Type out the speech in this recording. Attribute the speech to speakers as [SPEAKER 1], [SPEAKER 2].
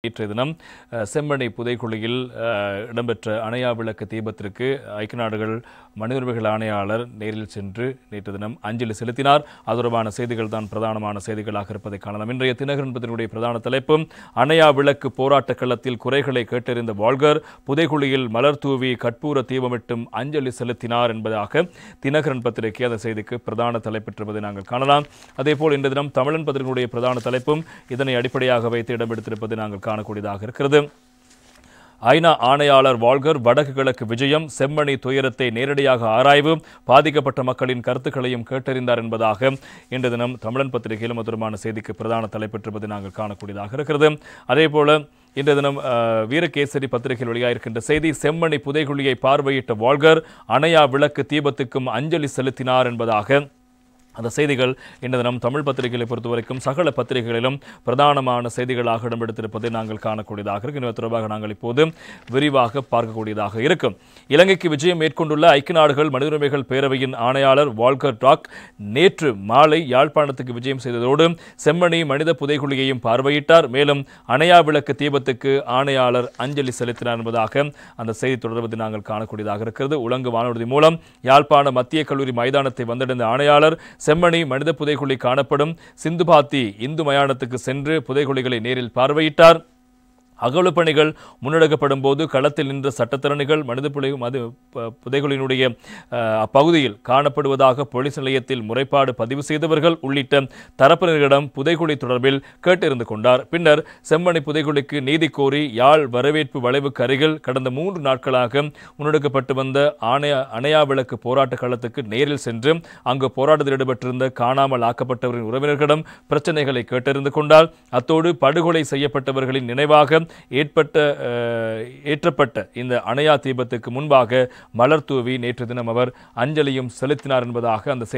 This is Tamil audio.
[SPEAKER 1] நேற்றைய தினம் செம்மணி புதைக்குழியில் இடம்பெற்ற அணையா விளக்கு தீபத்திற்கு ஐக்கிய நாடுகள் மனித உரிமைகள் ஆணையாளர் நேரில் சென்று நேற்று தினம் அஞ்சலி செலுத்தினார். அது தொடர்பான செய்திகள் தான் பிரதானமான செய்திகளாக இருப்பதை காணலாம். இன்றைய தினகரன் பத்திரிகையுடைய பிரதான தலைப்பு அணையா விளக்கு போராட்ட களத்தில் குறைகளை கேட்டறிந்த வால்கர் புதைக்குழியில் மலர் தூவி கற்பூர தீபமிட்டும் அஞ்சலி செலுத்தினார் என்பதாக தினகரன் பத்திரிகை அந்த செய்திக்கு பிரதான தலைப்பெற்றிருப்பதை நாங்கள் காணலாம். அதேபோல் இன்று தினம் தமிழன் பத்திரிகையுடைய பிரதான தலைப்பும் இதனை அடிப்படையாக வைத்து இடம்பெடுத்திருப்பதை நாங்கள் காணக்கூடியதாக இருக்கிறது. ஐநா ஆணையாளர் வால்கர் வடக்கு கிழக்கு விஜயம், செம்மணி துயரத்தை நேரடியாக ஆராய்வு, பாதிக்கப்பட்ட மக்களின் கருத்துக்களையும் கேட்டறிந்தார் என்பதாக இன்று தினம் தமிழன் பத்திரிகையிலும் தொடர்பான செய்திக்கு பிரதான தலைப்பெற்றிருப்பதை நாங்கள் காணக்கூடியதாக இருக்கிறது. அதேபோல இன்று தினம் வீரகேசரி பத்திரிகையில் வெளியாகிருக்கின்ற செய்தி, செம்மணி புதைகுழியை பார்வையிட்ட வால்கர் அணையா விளக்கு தீபத்துக்கும் அஞ்சலி செலுத்தினார் என்பதாக அந்த செய்திகள் இன்று தினம் தமிழ் பத்திரிகைகளை பொறுத்தவரைக்கும் சகல பத்திரிகைகளிலும் பிரதானமான செய்திகளாக இடம்பெடுத்திருப்பதை நாங்கள் காணக்கூடியதாக இருக்கும். இது தொடர்பாக நாங்கள் இப்போது விரிவாக பார்க்கக்கூடியதாக இருக்கும். இலங்கைக்கு விஜயம் மேற்கொண்டுள்ள ஐக்கிய நாடுகள் மனித உரிமைகள் பேரவையின் ஆணையாளர் வால்கர் டாக் நேற்று மாலை யாழ்ப்பாணத்துக்கு விஜயம் செய்ததோடு செம்மணி மனித புதைகுழியையும் பார்வையிட்டார். மேலும் அணையா விளக்கு தீபத்துக்கு ஆணையாளர் அஞ்சலி செலுத்தினார் என்பதாக அந்த செய்தி தொடர்பதை நாங்கள் காணக்கூடியதாக இருக்கிறது. உலங்கு வானூர்தி மூலம் யாழ்ப்பாண மத்திய கல்லூரி மைதானத்தை வந்தடைந்த ஆணையாளர் செம்மணி மனித புதைகுழி காணப்படும் சிந்துபாத்தி இந்து மயானத்துக்கு சென்று புதைகுழிகளை நேரில் பார்வையிட்டார். அகழ்வு பணிகள் முன்னெடுக்கப்படும் போது களத்தில் நின்ற சட்டத்தரணிகள் மனித புதைகுழியினுடைய அப்பகுதியில் காணப்படுவதாக போலீஸ் நிலையத்தில் முறைப்பாடு பதிவு செய்தவர்கள் உள்ளிட்ட தரப்பினரிடம் புதைகுழி தொடர்பில் கேட்டறிந்து கொண்டார். பின்னர் செம்மணி புதைகுழிக்கு நீதி கோரி யாழ் வரவேற்பு வளைவுக்கு அருகில் கடந்த 3 நாட்களாக முன்னெடுக்கப்பட்டு வந்த அணையா விளக்கு போராட்ட களத்துக்கு நேரில் சென்று அங்கு போராட்டத்தில் ஈடுபட்டிருந்த காணாமல் ஆக்கப்பட்டவரின் உறவினர்களிடம் பிரச்சனைகளை கேட்டறிந்து கொண்டார். அத்தோடு படுகொலை செய்யப்பட்டவர்களின் நினைவாக ஏற்றப்பட்ட இந்த அணையா தீபத்துக்கு முன்பாக மலர் தூவி நேற்று தினம் அவர் அஞ்சலியும் செலுத்தினார் என்பதாக அந்த